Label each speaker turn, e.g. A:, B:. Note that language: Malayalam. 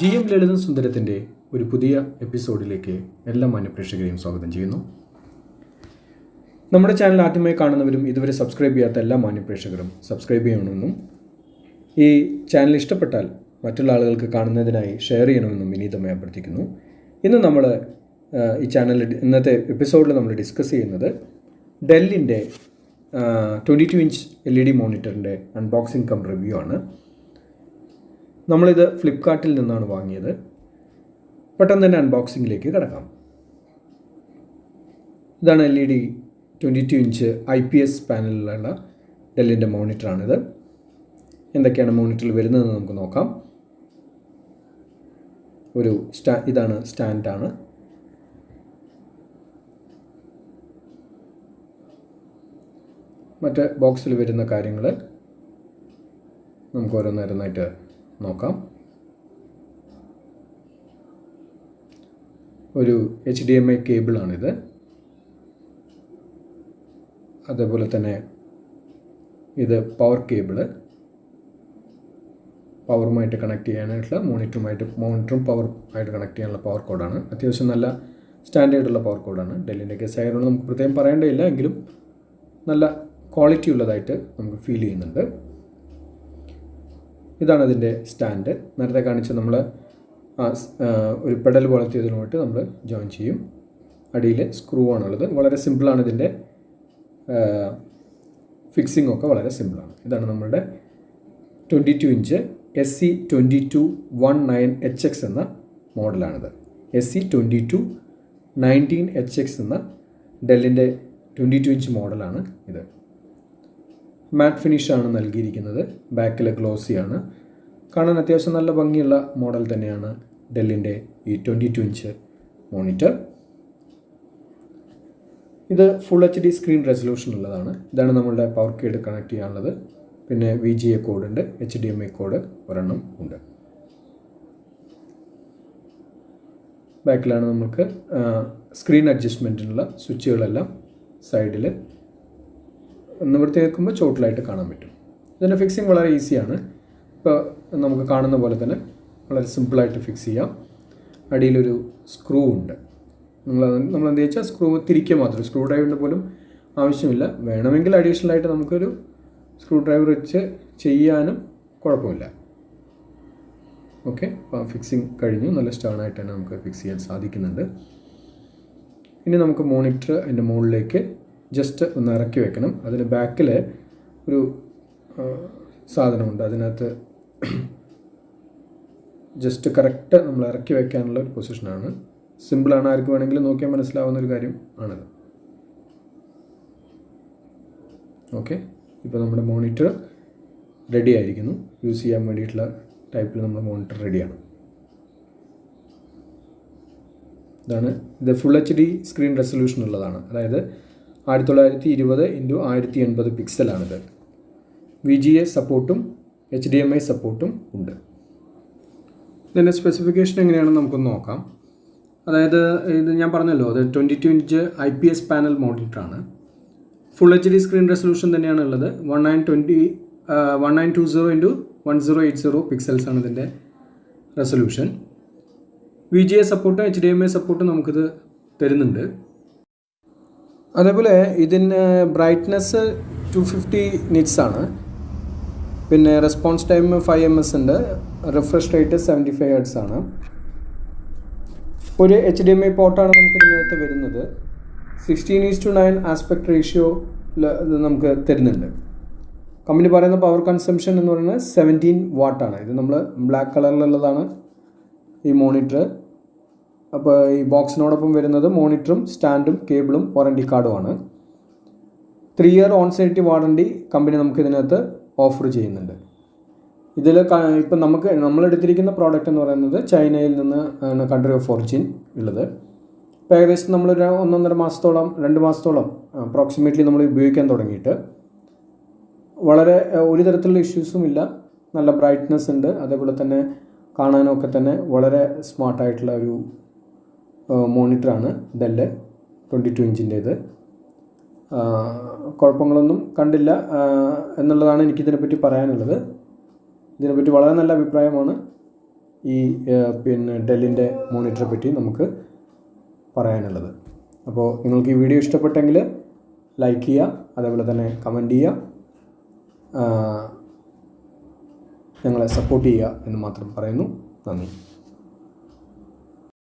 A: ജി എം ലളിതം സുന്ദരത്തിൻ്റെ ഒരു പുതിയ എപ്പിസോഡിലേക്ക് എല്ലാ മാന്യപ്രേക്ഷകരെയും സ്വാഗതം ചെയ്യുന്നു. നമ്മുടെ ചാനൽ ആദ്യമായി കാണുന്നവരും ഇതുവരെ സബ്സ്ക്രൈബ് ചെയ്യാത്ത എല്ലാ മാന്യപ്രേക്ഷകരും സബ്സ്ക്രൈബ് ചെയ്യണമെന്നും ഈ ചാനൽ ഇഷ്ടപ്പെട്ടാൽ മറ്റുള്ള ആളുകൾക്ക് കാണുന്നതിനായി ഷെയർ ചെയ്യണമെന്നും വിനീതമായി അഭ്യർത്ഥിക്കുന്നു. ഇന്ന് നമ്മൾ ഈ ചാനലിൽ ഇന്നത്തെ എപ്പിസോഡിൽ നമ്മൾ ഡിസ്കസ് ചെയ്യുന്നത് ഡെല്ലിൻ്റെ 22 ഇഞ്ച് LED മോണിറ്ററിൻ്റെ അൺബോക്സിംഗ് കം റിവ്യൂ ആണ്. നമ്മളിത് ഫ്ലിപ്കാർട്ടിൽ നിന്നാണ് വാങ്ങിയത്. പെട്ടെന്ന് തന്നെ അൺബോക്സിങ്ങിലേക്ക് കിടക്കാം. ഇതാണ് LED 22 ഇഞ്ച് IPS പാനലിലുള്ള ഡെല്ലിൻ്റെ മോണിറ്ററാണിത്. എന്തൊക്കെയാണ് മോണിറ്ററിൽ വരുന്നതെന്ന് നമുക്ക് നോക്കാം. ഇതാണ് സ്റ്റാൻഡാണ്. മറ്റ് ബോക്സിൽ വരുന്ന കാര്യങ്ങൾ നമുക്ക് ഓരോന്നോരോന്നായിട്ട് നോക്കാം. ഒരു HDMI കേബിളാണിത്. അതേപോലെ തന്നെ ഇത് പവർ കേബിള്, പവറുമായിട്ട് കണക്ട് ചെയ്യാനായിട്ടുള്ള മോണിറ്ററും പവർ ആയിട്ട് കണക്ട് ചെയ്യാനുള്ള പവർ കോഡാണ്. അത്യാവശ്യം നല്ല സ്റ്റാൻഡേർഡുള്ള പവർ കോഡാണ്. ഡെല്ലിൻ്റെ കേസ് ആയതുകൊണ്ട് നമുക്ക് പ്രത്യേകം പറയേണ്ടതില്ല, എങ്കിലും നല്ല ക്വാളിറ്റി ഉള്ളതായിട്ട് നമുക്ക് ഫീൽ ചെയ്യുന്നുണ്ട്. ഇതാണ് അതിൻ്റെ സ്റ്റാൻഡ്. നേരത്തെ കാണിച്ച നമ്മൾ ഒരു പെഡൽ പോലത്തെ ഇതിനുമായിട്ട് നമ്മൾ ജോയിൻ ചെയ്യും. അടിയിൽ സ്ക്രൂ ആണുള്ളത്. വളരെ സിമ്പിളാണ്. ഇതിൻ്റെ ഫിക്സിംഗ് ഒക്കെ വളരെ സിമ്പിളാണ്. ഇതാണ് നമ്മളുടെ 22 ഇഞ്ച് SE2219HX എന്ന മോഡലാണിത്. SE2219HX എന്ന ഡെല്ലിൻ്റെ 22 ഇഞ്ച് മോഡലാണ് ഇത്. മാറ്റ് ഫിനിഷാണ് നൽകിയിരിക്കുന്നത്. ബാക്കിൽ ഗ്ലോസിയാണ്. കാണാൻ അത്യാവശ്യം നല്ല ഭംഗിയുള്ള മോഡൽ തന്നെയാണ് ഡെല്ലിൻ്റെ ഈ 22 ഇഞ്ച് മോണിറ്റർ. ഇത് ഫുൾ HD സ്ക്രീൻ റെസൊല്യൂഷൻ ഉള്ളതാണ്. ഇതാണ് നമ്മളുടെ പവർ കേഡ് കണക്ട് ചെയ്യാനുള്ളത്. പിന്നെ VGA കോഡ് ഉണ്ട്, HDMI കോഡ് ഒരെണ്ണം ഉണ്ട്. ബാക്കിലാണ് നമുക്ക് സ്ക്രീൻ അഡ്ജസ്റ്റ്മെൻറ്റിനുള്ള സ്വിച്ചുകളെല്ലാം സൈഡിൽ നിവർത്തിയേക്കുമ്പോൾ ചോട്ടിലായിട്ട് കാണാൻ പറ്റും. ഇതിൻ്റെ ഫിക്സിങ് വളരെ ഈസിയാണ്. ഇപ്പോൾ നമുക്ക് കാണുന്ന പോലെ തന്നെ വളരെ സിമ്പിളായിട്ട് ഫിക്സ് ചെയ്യാം. അടിയിലൊരു സ്ക്രൂ ഉണ്ട്. നമ്മൾ എന്ത് വെച്ചാൽ സ്ക്രൂ തിരിക്കുക മാത്രം, സ്ക്രൂ ഡ്രൈവറിൻ്റെ പോലും ആവശ്യമില്ല. വേണമെങ്കിൽ അഡീഷണലായിട്ട് നമുക്കൊരു സ്ക്രൂ ഡ്രൈവർ വെച്ച് ചെയ്യാനും കുഴപ്പമില്ല. ഓക്കെ, അപ്പോൾ ഫിക്സിങ് കഴിഞ്ഞു. നല്ല സ്റ്റേണായിട്ട് തന്നെ നമുക്ക് ഫിക്സ് ചെയ്യാൻ സാധിക്കുന്നുണ്ട്. ഇനി നമുക്ക് മോണിറ്റർ അതിൻ്റെ മുകളിലേക്ക് ജസ്റ്റ് ഒന്ന് ഇറക്കി വെക്കണം. അതിന് ബാക്കിൽ ഒരു സാധനമുണ്ട്. അതിനകത്ത് ജസ്റ്റ് കറക്റ്റ് നമ്മൾ ഇറക്കി വെക്കാനുള്ള ഒരു പൊസിഷനാണ്. സിമ്പിളാണ്. ആർക്ക് വേണമെങ്കിലും നോക്കിയാൽ മനസ്സിലാവുന്ന ഒരു കാര്യം ആണത്. ഓക്കെ, ഇപ്പോൾ നമ്മുടെ മോണിറ്റർ റെഡി ആയിരിക്കുന്നു. യൂസ് ചെയ്യാൻ വേണ്ടിയിട്ടുള്ള ടൈപ്പിൽ നമ്മുടെ മോണിറ്റർ റെഡിയാണ്. ഇത് ഫുൾ HD സ്ക്രീൻ റെസൊല്യൂഷൻ ഉള്ളതാണ്. അതായത് 1920x1080 പിക്സലാണിത്. VGA സപ്പോർട്ടും HDMI സപ്പോർട്ടും ഉണ്ട്. ഇതിൻ്റെ സ്പെസിഫിക്കേഷൻ എങ്ങനെയാണെന്ന് നമുക്കൊന്ന് നോക്കാം. അതായത് ഇത് ഞാൻ പറഞ്ഞല്ലോ, അത് 22 ഇഞ്ച് IPS പാനൽ മോണിറ്ററാണ്. ഫുൾ HD സ്ക്രീൻ റെസൊല്യൂഷൻ തന്നെയാണ് ഉള്ളത്. 1920x1080 പിക്സൽസ് ആണ് ഇതിൻ്റെ റെസൊല്യൂഷൻ. VGA സപ്പോർട്ടും HDMI സപ്പോർട്ടും നമുക്കിത് തരുന്നുണ്ട്. അതേപോലെ ഇതിന് ബ്രൈറ്റ്നസ് 250 നിറ്റ്സ് ആണ്. പിന്നെ റെസ്പോൺസ് ടൈം 5 ms ഉണ്ട്. റിഫ്രഷ് റേറ്റ് 75 Hz ആണ്. ഒരു HDMI പോർട്ടാണ് നമുക്ക് ഇതിനകത്ത് വരുന്നത്. 16:9 ആസ്പെക്ട് റേഷ്യോ നമുക്ക് തരുന്നുണ്ട്. കമ്പനി പറയുന്ന പവർ കൺസംഷൻ എന്ന് പറയുന്നത് 17 വാട്ടാണ്. ഇത് നമ്മൾ ബ്ലാക്ക് കളറിലുള്ളതാണ് ഈ മോണിറ്റർ. അപ്പോൾ ഈ ബോക്സിനോടൊപ്പം വരുന്നത് മോണിറ്ററും സ്റ്റാൻഡും കേബിളും വാറണ്ടി കാർഡുമാണ്. 3 ഇയർ ഓൺ-സൈറ്റ് വാറണ്ടി കമ്പനി നമുക്ക് ഇതിനകത്ത് ഓഫർ ചെയ്യുന്നുണ്ട്. ഇതിൽ ഇപ്പം നമ്മളെടുത്തിരിക്കുന്ന പ്രോഡക്റ്റ് എന്ന് പറയുന്നത് ചൈനയിൽ നിന്ന് ആണ് കൺട്രി ഓഫ് ഒറിജിൻ ഉള്ളത്. ഇപ്പോൾ ഏകദേശം നമ്മളൊരു 1.5 മാസത്തോളം 2 മാസത്തോളം അപ്രോക്സിമേറ്റ്ലി നമ്മൾ ഉപയോഗിക്കാൻ തുടങ്ങിയിട്ട് വളരെ ഒരു തരത്തിലുള്ള ഇഷ്യൂസും ഇല്ല. നല്ല ബ്രൈറ്റ്നസ് ഉണ്ട്. അതേപോലെ തന്നെ കാണാനൊക്കെ തന്നെ വളരെ സ്മാർട്ടായിട്ടുള്ള ഒരു മോണിറ്ററാണ് ഡെല്ല് 22 ഇഞ്ചിൻ്റേത്. കുഴപ്പങ്ങളൊന്നും കണ്ടില്ല എന്നുള്ളതാണ് എനിക്കിതിനെപ്പറ്റി പറയാനുള്ളത്. ഇതിനെപ്പറ്റി വളരെ നല്ല അഭിപ്രായമാണ് ഈ പിന്നെ ഡെല്ലിൻ്റെ മോണിറ്ററെ പറ്റി നമുക്ക് പറയാനുള്ളത്. അപ്പോൾ നിങ്ങൾക്ക് ഈ വീഡിയോ ഇഷ്ടപ്പെട്ടെങ്കിൽ ലൈക്ക് ചെയ്യുക, അതേപോലെ തന്നെ കമൻറ്റ് ചെയ്യുക, ഞങ്ങളെ സപ്പോർട്ട് ചെയ്യുക എന്ന് മാത്രം പറയുന്നു. നന്ദി.